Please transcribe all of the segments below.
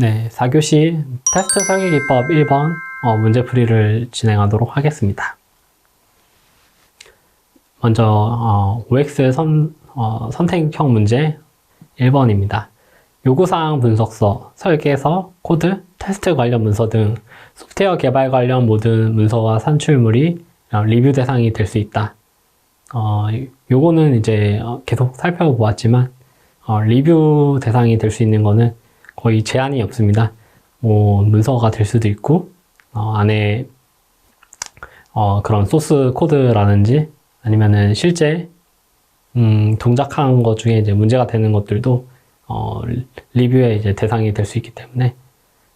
네, 4교시 테스트 설계 기법 1번 문제풀이를 진행하도록 하겠습니다. 먼저 OX 선택형 문제 1번입니다. 요구사항 분석서, 설계서, 코드, 테스트 관련 문서 등 소프트웨어 개발 관련 모든 문서와 산출물이 리뷰 대상이 될 수 있다. 요거는 이제 계속 살펴보았지만 리뷰 대상이 될 수 있는 거는 거의 제한이 없습니다. 뭐 문서가 될 수도 있고 안에 그런 소스 코드라든지 아니면은 실제 동작한 것 중에 이제 문제가 되는 것들도 리뷰의 이제 대상이 될 수 있기 때문에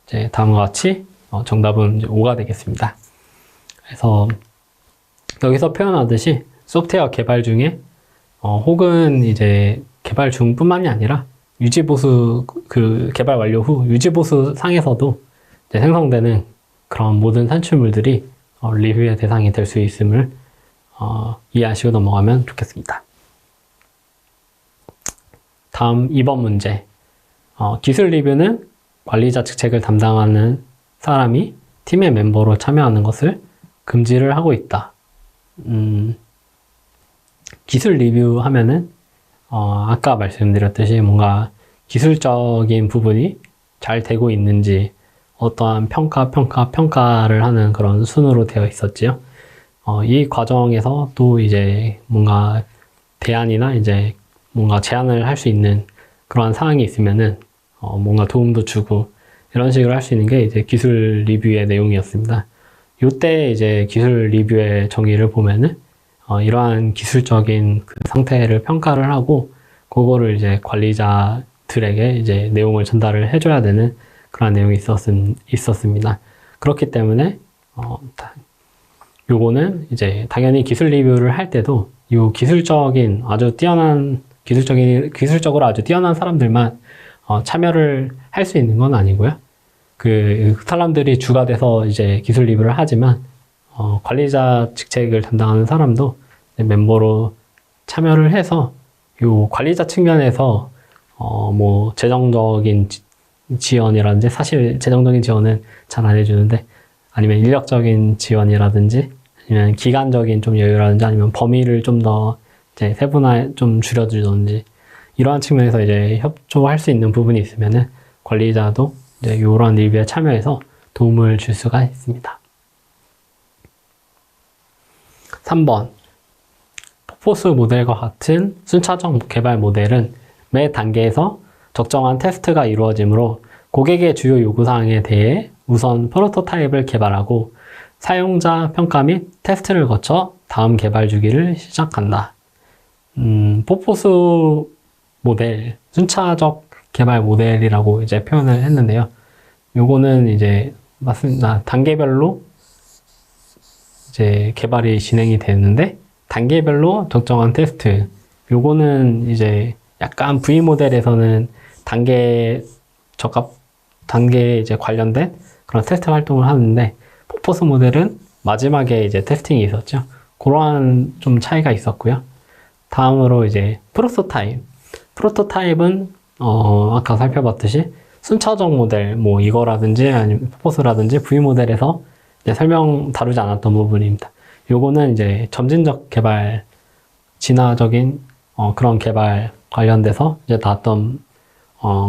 이제 다음과 같이 정답은 이제 5가 되겠습니다. 그래서 여기서 표현하듯이 소프트웨어 개발 중에 혹은 이제 개발 중뿐만이 아니라 유지보수 그 개발 완료 후 유지보수 상에서도 이제 생성되는 그런 모든 산출물들이 리뷰의 대상이 될 수 있음을 이해하시고 넘어가면 좋겠습니다. 다음 2번 문제. 기술 리뷰는 관리자 직책을 담당하는 사람이 팀의 멤버로 참여하는 것을 금지를 하고 있다. 기술 리뷰 하면은 아까 말씀드렸듯이 뭔가 기술적인 부분이 잘 되고 있는지 어떠한 평가를 하는 그런 순으로 되어 있었지요. 이 과정에서 또 이제 뭔가 대안이나 이제 뭔가 제안을 할 수 있는 그러한 사항이 있으면은 뭔가 도움도 주고 이런 식으로 할 수 있는 게 이제 기술 리뷰의 내용이었습니다. 요때 이제 기술 리뷰의 정의를 보면은 이러한 기술적인 그 상태를 평가를 하고 그거를 이제 관리자들에게 이제 내용을 전달을 해줘야 되는 그런 내용이 있었습니다. 그렇기 때문에 요거는 이제 당연히 기술 리뷰를 할 때도 이 기술적인 아주 뛰어난 기술적으로 아주 뛰어난 사람들만 참여를 할 수 있는 건 아니고요. 그 사람들이 주가 돼서 이제 기술 리뷰를 하지만 관리자 직책을 담당하는 사람도 멤버로 참여를 해서 요 관리자 측면에서 뭐 재정적인 지원이라든지 사실 재정적인 지원은 잘 안 해주는데 아니면 인력적인 지원이라든지 아니면 기간적인 좀 여유라든지 아니면 범위를 좀 더 이제 세분화 좀 줄여주든지 이러한 측면에서 이제 협조할 수 있는 부분이 있으면은 관리자도 이제 이러한 리뷰에 참여해서 도움을 줄 수가 있습니다. 3번. 포포스 모델과 같은 순차적 개발 모델은 매 단계에서 적정한 테스트가 이루어지므로 고객의 주요 요구사항에 대해 우선 프로토타입을 개발하고 사용자 평가 및 테스트를 거쳐 다음 개발 주기를 시작한다. 포포스 모델, 순차적 개발 모델이라고 이제 표현을 했는데요. 요거는 이제 맞습니다. 단계별로 이제 개발이 진행이 되는데 단계별로 적정한 테스트. 요거는 이제 약간 V 모델에서는 단계에 이제 관련된 그런 테스트 활동을 하는데 포포스 모델은 마지막에 이제 테스팅이 있었죠. 그러한 좀 차이가 있었고요. 다음으로 이제 프로토타입은 아까 살펴봤듯이 순차적 모델 뭐 이거라든지 아니면 포포스라든지 V 모델에서 이제 설명 다루지 않았던 부분입니다. 요거는 이제 점진적 개발, 진화적인 그런 개발 관련돼서 이제 나왔던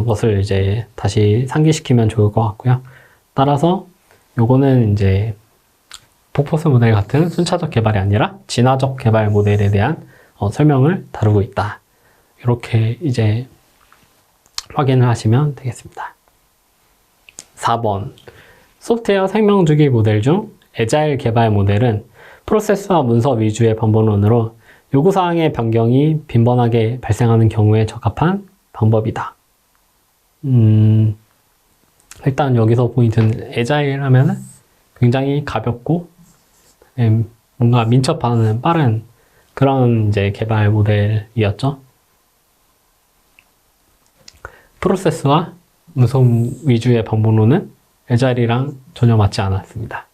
것을 이제 다시 상기시키면 좋을 것 같고요. 따라서 요거는 이제 포포스 모델 같은 순차적 개발이 아니라 진화적 개발 모델에 대한 설명을 다루고 있다. 이렇게 이제 확인을 하시면 되겠습니다. 4번. 소프트웨어 생명주기 모델 중 애자일 개발 모델은 프로세스와 문서 위주의 방법론으로 요구사항의 변경이 빈번하게 발생하는 경우에 적합한 방법이다. 일단 여기서 포인트는 애자일 하면은 굉장히 가볍고 뭔가 민첩하는 빠른 그런 이제 개발 모델이었죠. 프로세스와 문서 위주의 방법론은 애자일이랑 전혀 맞지 않았습니다.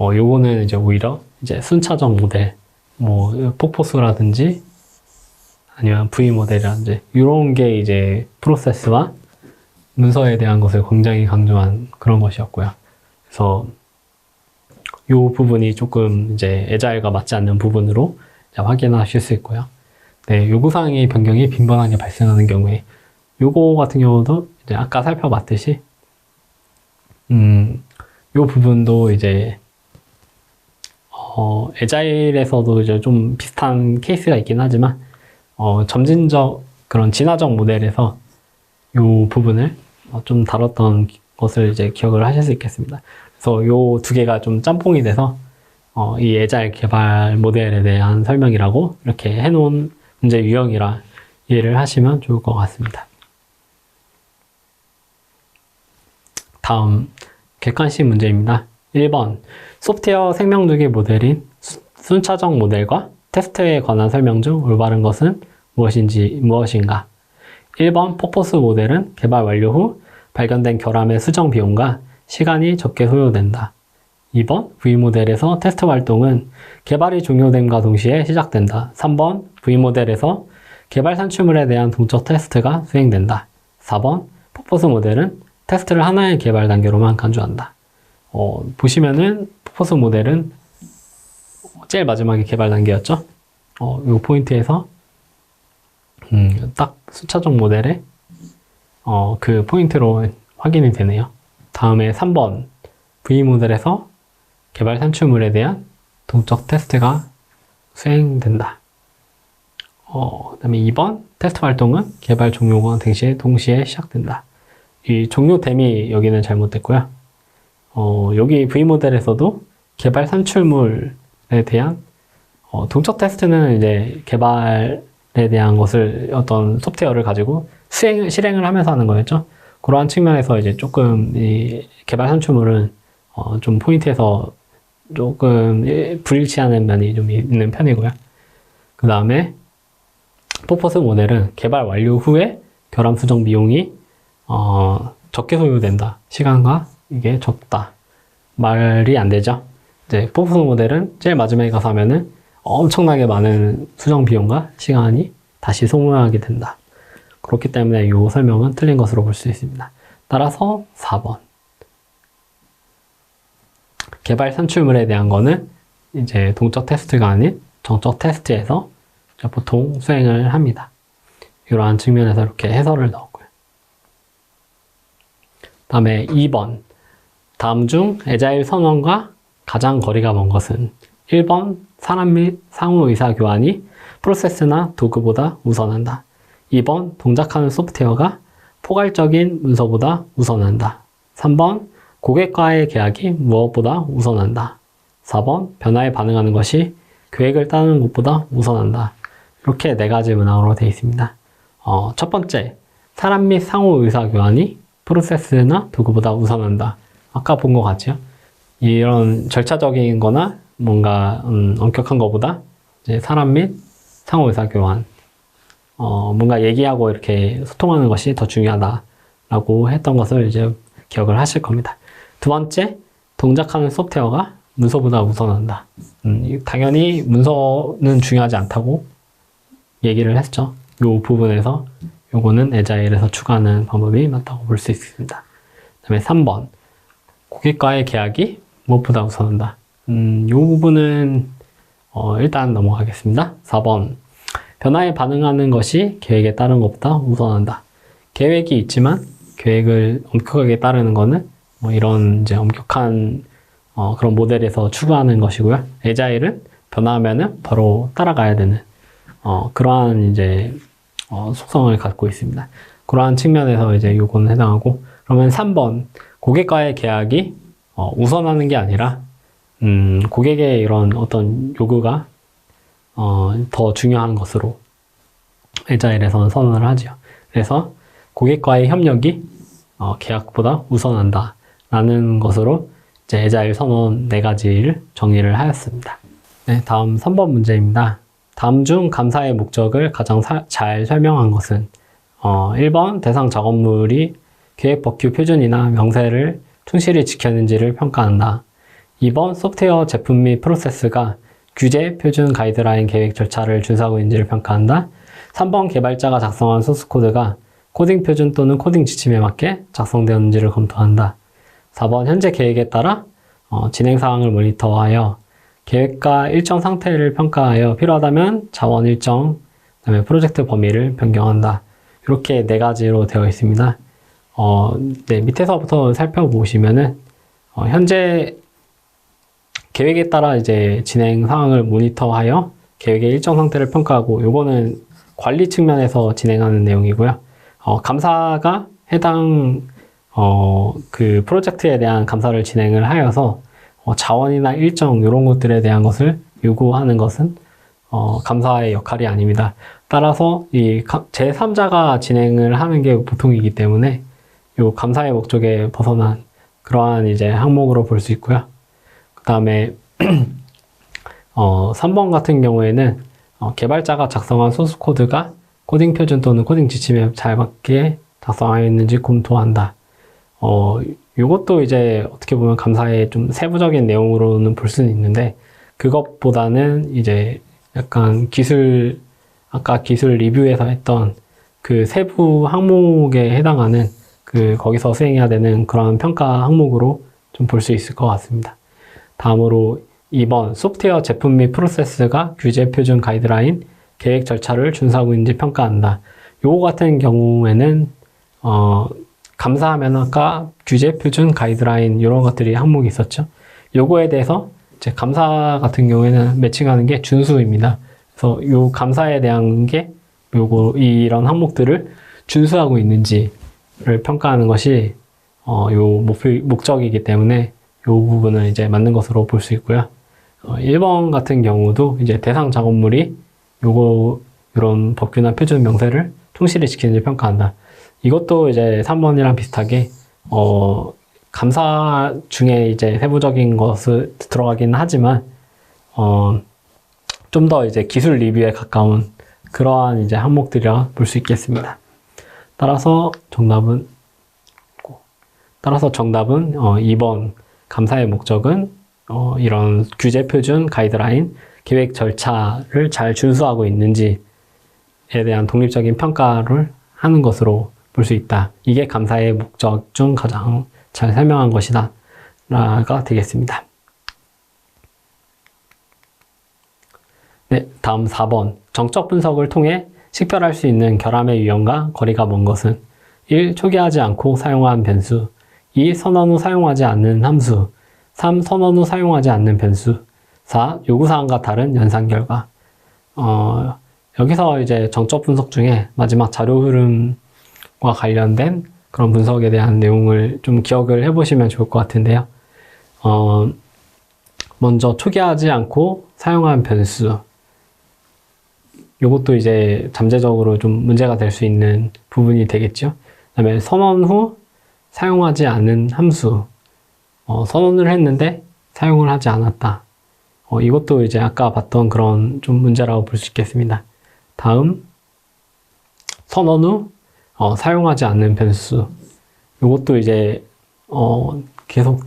요거는 이제 오히려 이제 순차적 모델, 뭐 포포스라든지 아니면 V 모델이라든지 이런 게 이제 프로세스와 문서에 대한 것을 굉장히 강조한 그런 것이었고요. 그래서 이 부분이 조금 이제 애자일과 맞지 않는 부분으로 확인하실 수 있고요. 네, 요구사항의 변경이 빈번하게 발생하는 경우에 요거 같은 경우도 이제 아까 살펴봤듯이 요 부분도 이제 애자일에서도 이제 좀 비슷한 케이스가 있긴 하지만 점진적 그런 진화적 모델에서 요 부분을 좀 다뤘던 것을 이제 기억을 하실 수 있겠습니다. 그래서 요 두 개가 좀 짬뽕이 돼서 이 애자일 개발 모델에 대한 설명이라고 이렇게 해놓은 문제 유형이라 이해를 하시면 좋을 것 같습니다. 다음 객관식 문제입니다. 1번 소프트웨어 생명주기 모델인 순차적 모델과 테스트에 관한 설명 중 올바른 것은 무엇인가? 1번 퍼포스 모델은 개발 완료 후 발견된 결함의 수정 비용과 시간이 적게 소요된다. 2번 V모델에서 테스트 활동은 개발이 종료됨과 동시에 시작된다. 3번 V모델에서 개발 산출물에 대한 동적 테스트가 수행된다. 4번 퍼포스 모델은 테스트를 하나의 개발 단계로만 간주한다. 보시면은 퍼포스 모델은 제일 마지막에 개발 단계였죠. 이 포인트에서 딱 순차적 모델의 그 포인트로 확인이 되네요. 다음에 3번 V모델에서 개발 산출물에 대한 동적 테스트가 수행된다. 그 다음에 2번 테스트 활동은 개발 종료와 동시에 시작된다. 이 종료됨이 여기는 잘못됐고요. 여기 V모델에서도 개발 산출물에 대한 동적 테스트는 이제 개발에 대한 것을 어떤 소프트웨어를 가지고 실행을 하면서 하는 거였죠. 그러한 측면에서 이제 조금 이 개발 산출물은 좀 포인트에서 조금 불일치하는 면이 좀 있는 편이고요. 그 다음에 퍼포스 모델은 개발 완료 후에 결함 수정 비용이 적게 소요된다. 시간과 이게 적다. 말이 안 되죠. 이제 퍼포스 모델은 제일 마지막에 가서 하면은 엄청나게 많은 수정 비용과 시간이 다시 소모하게 된다. 그렇기 때문에 이 설명은 틀린 것으로 볼 수 있습니다. 따라서 4번. 개발 산출물에 대한 거는 이제 동적 테스트가 아닌 정적 테스트에서 보통 수행을 합니다. 이러한 측면에서 이렇게 해설을 넣었고요. 다음에 2번. 다음 중 애자일 선언과 가장 거리가 먼 것은 1번 사람 및 상호 의사 교환이 프로세스나 도구보다 우선한다. 2번 동작하는 소프트웨어가 포괄적인 문서보다 우선한다. 3번 고객과의 계약이 무엇보다 우선한다. 4번 변화에 반응하는 것이 계획을 따르는 것보다 우선한다. 이렇게 네 가지 문항으로 되어 있습니다. 첫 번째, 사람 및 상호 의사 교환이 프로세스나 도구보다 우선한다. 아까 본 것 같죠? 이런 절차적인 거나 뭔가 엄격한 것보다 이제 사람 및 상호 의사 교환, 뭔가 얘기하고 이렇게 소통하는 것이 더 중요하다라고 했던 것을 이제 기억을 하실 겁니다. 두 번째, 동작하는 소프트웨어가 문서보다 우선한다. 당연히 문서는 중요하지 않다고 얘기를 했죠. 이 부분에서 요거는 애자일에서 추가하는 방법이 맞다고 볼 수 있습니다. 그 다음에 3번, 고객과의 계약이 무엇보다 우선한다. 이 부분은 일단 넘어가겠습니다. 4번, 변화에 반응하는 것이 계획에 따른 것보다 우선한다. 계획이 있지만 계획을 엄격하게 따르는 거는 뭐 이런 이제 엄격한 그런 모델에서 추구하는 것이고요. 애자일은 변화하면은 바로 따라가야 되는 그러한 이제 속성을 갖고 있습니다. 그러한 측면에서 이제 요거는 해당하고, 그러면 3번 고객과의 계약이 우선하는 게 아니라 고객의 이런 어떤 요구가 더 중요한 것으로 애자일에서는 선언을 하죠. 그래서 고객과의 협력이 계약보다 우선한다 라는 것으로 이제 애자일 선언 4가지를 정리를 하였습니다. 네, 다음 3번 문제입니다. 다음 중 감사의 목적을 가장 잘 설명한 것은 1번 대상 작업물이 계획 법규 표준이나 명세를 충실히 지켰는지를 평가한다. 2번 소프트웨어 제품 및 프로세스가 규제, 표준, 가이드라인, 계획 절차를 준수하고 있는지를 평가한다. 3번 개발자가 작성한 소스코드가 코딩 표준 또는 코딩 지침에 맞게 작성되었는지를 검토한다. 4번 현재 계획에 따라 진행 사항을 모니터하여 계획과 일정 상태를 평가하여 필요하다면 자원 일정, 그다음에 프로젝트 범위를 변경한다. 이렇게 네 가지로 되어 있습니다. 네, 밑에서부터 살펴보시면은 현재 계획에 따라 이제 진행 상황을 모니터하여 계획의 일정 상태를 평가하고, 요거는 관리 측면에서 진행하는 내용이고요. 감사가 해당 그 프로젝트에 대한 감사를 진행을 하여서 자원이나 일정 이런 것들에 대한 것을 요구하는 것은 감사의 역할이 아닙니다. 따라서 이 제3자가 진행을 하는 게 보통이기 때문에 요 감사의 목적에 벗어난 그러한 이제 항목으로 볼 수 있고요. 그 다음에 3번 같은 경우에는 개발자가 작성한 소스 코드가 코딩 표준 또는 코딩 지침에 잘 맞게 작성하였는지 검토한다. 이것도 이제 어떻게 보면 감사의 좀 세부적인 내용으로는 볼 수는 있는데, 그것보다는 이제 약간 아까 기술 리뷰에서 했던 그 세부 항목에 해당하는 거기서 수행해야 되는 그런 평가 항목으로 좀 볼 수 있을 것 같습니다. 다음으로 2번 소프트웨어 제품 및 프로세스가 규제 표준 가이드라인 계획 절차를 준수하고 있는지 평가한다. 요거 같은 경우에는 감사하면 아까 규제 표준 가이드라인 이런 것들이 항목이 있었죠. 요거에 대해서 이제 감사 같은 경우에는 매칭하는 게 준수입니다. 그래서 요 감사에 대한 게 이런 항목들을 준수하고 있는지를 평가하는 것이 요 목적이기 때문에 요 부분은 이제 맞는 것으로 볼 수 있고요. 1번 같은 경우도 이제 대상 작업물이 이런 법규나 표준 명세를 충실히 지키는지 평가한다. 이것도 이제 3번이랑 비슷하게 감사 중에 이제 세부적인 것을 들어가긴 하지만 좀 더 이제 기술 리뷰에 가까운 그러한 이제 항목들이라 볼 수 있겠습니다. 따라서 정답은 2번 감사의 목적은 이런 규제 표준 가이드라인 계획 절차를 잘 준수하고 있는지에 대한 독립적인 평가를 하는 것으로 볼 수 있다. 이게 감사의 목적 중 가장 잘 설명한 것이다 라가 되겠습니다. 네, 다음 4번 정적 분석을 통해 식별할 수 있는 결함의 유형과 거리가 먼 것은 1. 초기화하지 않고 사용한 변수 2. 선언 후 사용하지 않는 함수 3. 선언 후 사용하지 않는 변수 4. 요구사항과 다른 연산 결과. 여기서 이제 정적 분석 중에 마지막 자료 흐름과 관련된 그런 분석에 대한 내용을 좀 기억을 해보시면 좋을 것 같은데요. 먼저 초기화하지 않고 사용한 변수. 요것도 이제 잠재적으로 좀 문제가 될 수 있는 부분이 되겠죠. 그 다음에 선언 후 사용하지 않은 함수. 선언을 했는데 사용을 하지 않았다. 이것도 이제 아까 봤던 그런 좀 문제라고 볼 수 있겠습니다. 다음, 선언 후 사용하지 않는 변수. 이것도 이제 계속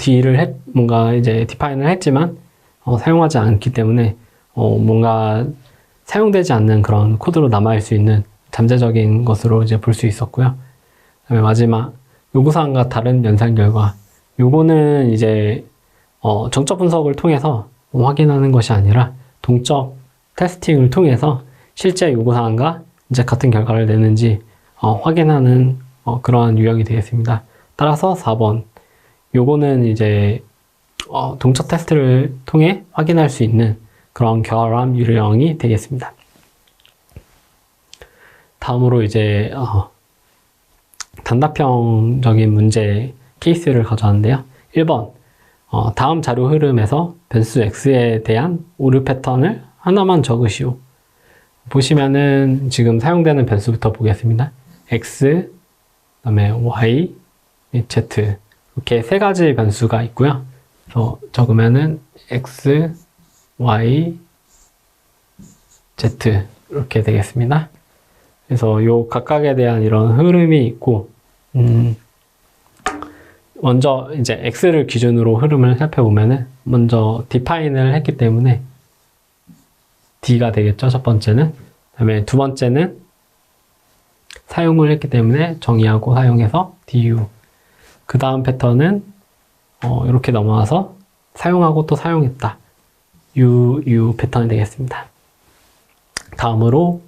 뭔가 이제 디파인을 했지만 사용하지 않기 때문에 뭔가 사용되지 않는 그런 코드로 남아있을 수 있는 잠재적인 것으로 이제 볼 수 있었고요. 그다음에 마지막 요구사항과 다른 연산 결과. 요거는 이제 정적 분석을 통해서 확인하는 것이 아니라 동적 테스팅을 통해서 실제 요구사항과 이제 같은 결과를 내는지 확인하는 그러한 유형이 되겠습니다. 따라서 4번 요거는 이제 동적 테스트를 통해 확인할 수 있는 그런 결함 유형이 되겠습니다. 다음으로 이제 단답형적인 문제 케이스를 가져왔는데요. 1번 다음 자료 흐름에서 변수 x에 대한 오류 패턴을 하나만 적으시오. 보시면은 지금 사용되는 변수부터 보겠습니다. x, 그다음에 y, z 이렇게 세 가지 변수가 있고요. 그래서 적으면은 x, y, z 이렇게 되겠습니다. 그래서 요 각각에 대한 이런 흐름이 있고, 먼저 이제 x를 기준으로 흐름을 살펴보면은 먼저 define을 했기 때문에 d가 되겠죠. 첫 번째는. 그다음에 두 번째는 사용을 했기 때문에 정의하고 사용해서 du. 그 다음 패턴은 이렇게 넘어와서 사용하고 또 사용했다. u 패턴이 되겠습니다. 다음으로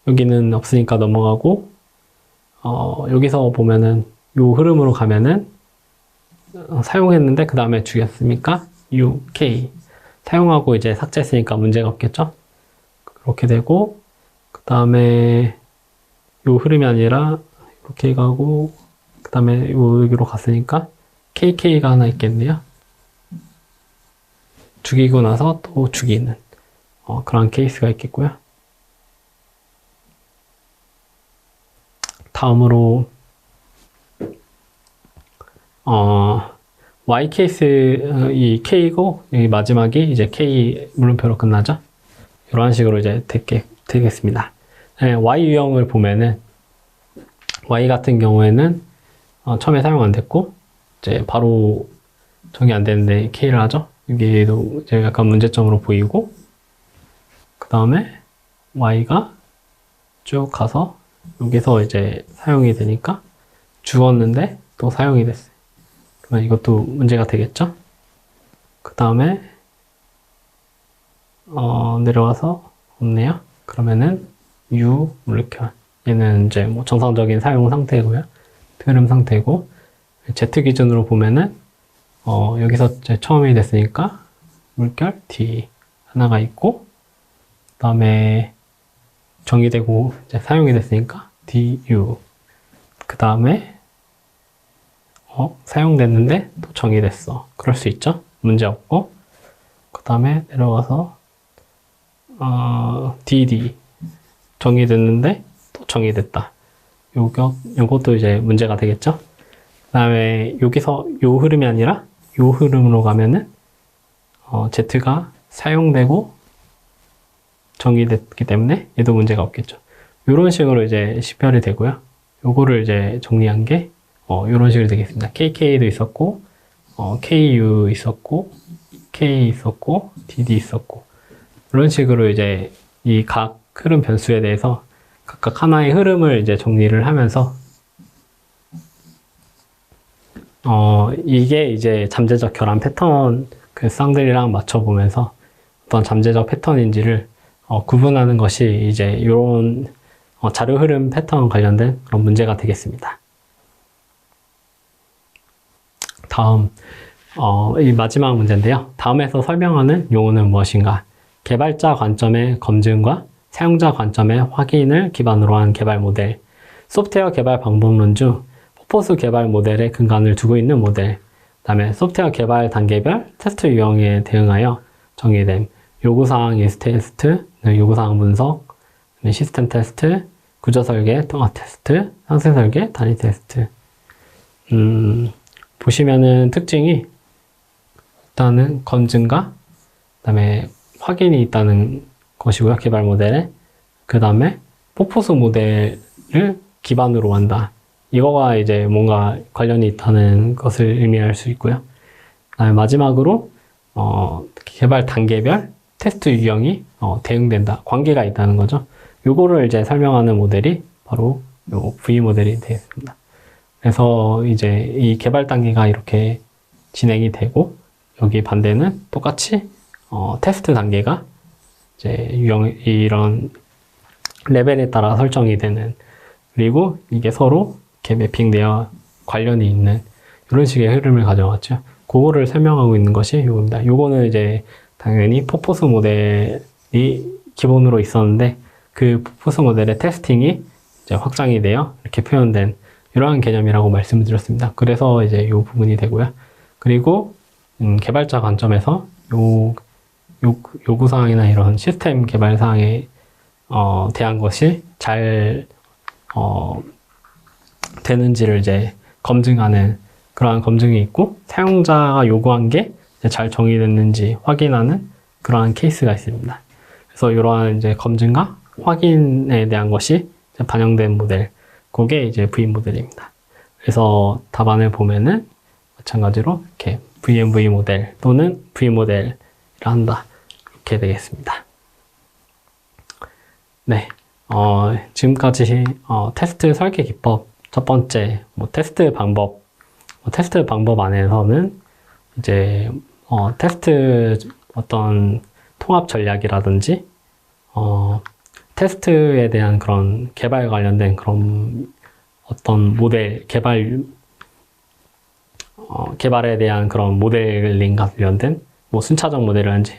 여기는 없으니까 넘어가고 여기서 보면은 요 흐름으로 가면은 사용했는데 그 다음에 죽였으니까 uk 사용하고 이제 삭제했으니까 문제가 없겠죠. 그렇게 되고 그 다음에 요 흐름이 아니라 이렇게 가고 그 다음에 여기로 갔으니까 kk가 하나 있겠네요. 죽이고 나서 또 죽이는 그런 케이스가 있겠고요. 다음으로 Y 케이스 이 K고 여기 마지막이 이제 K 물음표로 끝나죠. 이런 식으로 이제 되겠습니다. 네, Y 유형을 보면은 Y 같은 경우에는 처음에 사용 안 됐고 이제 바로 정의 안 되는데 K를 하죠. 여기도 이제 약간 문제점으로 보이고 그 다음에 Y가 쭉 가서 여기서 이제 사용이 되니까 죽었는데 또 사용이 됐어요. 그러면 이것도 문제가 되겠죠? 그 다음에 내려와서 없네요. 그러면은 U 이렇게 얘는 이제 뭐 정상적인 사용 상태고요. 흐름 상태고 Z 기준으로 보면은 여기서 이제 처음이 됐으니까 물결 D 하나가 있고 그 다음에 정의되고 이제 사용이 됐으니까 DU 그 다음에 사용됐는데 또 정의됐어. 그럴 수 있죠. 문제 없고 그 다음에 내려가서 DD 정의됐는데 또 정의됐다. 요것도 이제 문제가 되겠죠. 그 다음에 여기서 요 흐름이 아니라 요 흐름으로 가면은 Z가 사용되고 정의됐기 때문에 얘도 문제가 없겠죠. 이런 식으로 이제 식별이 되고요. 요거를 이제 정리한 게 이런 식으로 되겠습니다. KK도 있었고, KU 있었고, K 있었고, DD 있었고, 이런 식으로 이제 이 각 흐름 변수에 대해서 각각 하나의 흐름을 이제 정리를 하면서 이게 이제 잠재적 결함 패턴 그 쌍들이랑 맞춰보면서 어떤 잠재적 패턴인지를 구분하는 것이 이제 이런 자료 흐름 패턴 관련된 그런 문제가 되겠습니다. 다음 이 마지막 문제인데요. 다음에서 설명하는 용어는 무엇인가? 개발자 관점의 검증과 사용자 관점의 확인을 기반으로 한 개발 모델, 소프트웨어 개발 방법론 중 포포스 개발 모델에 근간을 두고 있는 모델, 그 다음에 소프트웨어 개발 단계별 테스트 유형에 대응하여 정의됨, 요구사항 예스 테스트, 요구사항 분석, 시스템 테스트, 구조 설계, 통합 테스트, 상세 설계, 단위 테스트. 보시면은 특징이 일단은 검증과 그다음에 확인이 있다는 것이고요. 개발 모델에. 그 다음에 포포스 모델을 기반으로 한다. 이거가 이제 뭔가 관련이 있다는 것을 의미할 수 있고요. 그 다음에 마지막으로 개발 단계별 테스트 유형이 대응된다. 관계가 있다는 거죠. 요거를 이제 설명하는 모델이 바로 요 V 모델이 되겠습니다. 그래서 이제 이 개발 단계가 이렇게 진행이 되고 여기 반대는 똑같이 테스트 단계가 이제 이런 레벨에 따라 설정이 되는, 그리고 이게 서로 이렇게 매핑되어 관련이 있는 이런 식의 흐름을 가져왔죠. 그거를 설명하고 있는 것이 요겁니다. 요거는 이제 당연히 포포스 모델이 기본으로 있었는데 그 포포스 모델의 테스팅이 이제 확장이 되어 이렇게 표현된 이러한 개념이라고 말씀을 드렸습니다. 그래서 이제 이 부분이 되고요. 그리고 개발자 관점에서 요구사항이나 이런 시스템 개발 사항에 대한 것이 잘 되는지를 이제 검증하는 그러한 검증이 있고, 사용자가 요구한 게 잘 정의됐는지 확인하는 그러한 케이스가 있습니다. 그래서 이러한 이제 검증과 확인에 대한 것이 반영된 모델, 그게 이제 V 모델입니다. 그래서 답안을 보면은 마찬가지로 이렇게 VMV 모델 또는 V 모델이라 한다. 이렇게 되겠습니다. 네. 지금까지 테스트 설계 기법 첫 번째, 테스트 방법, 테스트 방법 안에서는 이제 테스트 어떤 통합 전략이라든지 테스트에 대한 그런 개발 관련된 그런 어떤 모델 개발에 대한 그런 모델링 관련된 순차적 모델이라든지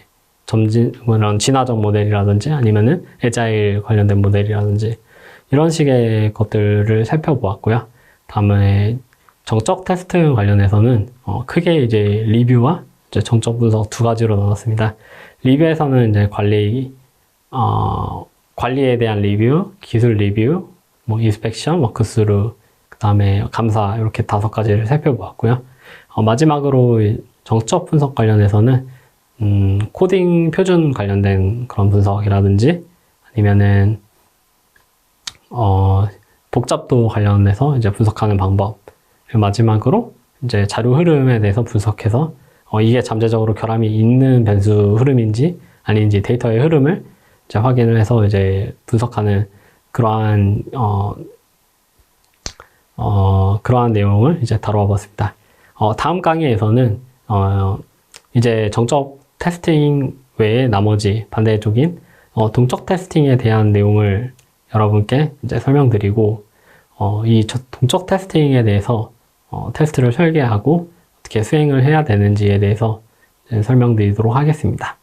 그런 진화적 모델이라든지 아니면은 에자일 관련된 모델이라든지 이런 식의 것들을 살펴보았고요. 다음에 정적 테스트 관련해서는 크게 이제 리뷰와 이제 정적 분석 두 가지로 나눴습니다. 리뷰에서는 이제 관리에 대한 리뷰, 기술 리뷰, 인스펙션, 워크스루, 그 다음에 감사 이렇게 5가지를 살펴보았고요. 마지막으로 정적 분석 관련해서는 코딩 표준 관련된 그런 분석이라든지 아니면은 복잡도 관련해서 이제 분석하는 방법, 그리고 마지막으로 이제 자료 흐름에 대해서 분석해서 이게 잠재적으로 결함이 있는 변수 흐름인지 아닌지 데이터의 흐름을 이제 확인을 해서 이제 분석하는 그러한 내용을 이제 다루어 봤습니다. 다음 강의에서는 이제 정적 테스팅 외에 나머지 반대쪽인 동적 테스팅에 대한 내용을 여러분께 이제 설명드리고 이 동적 테스팅에 대해서 테스트를 설계하고 어떻게 수행을 해야 되는지에 대해서 설명드리도록 하겠습니다.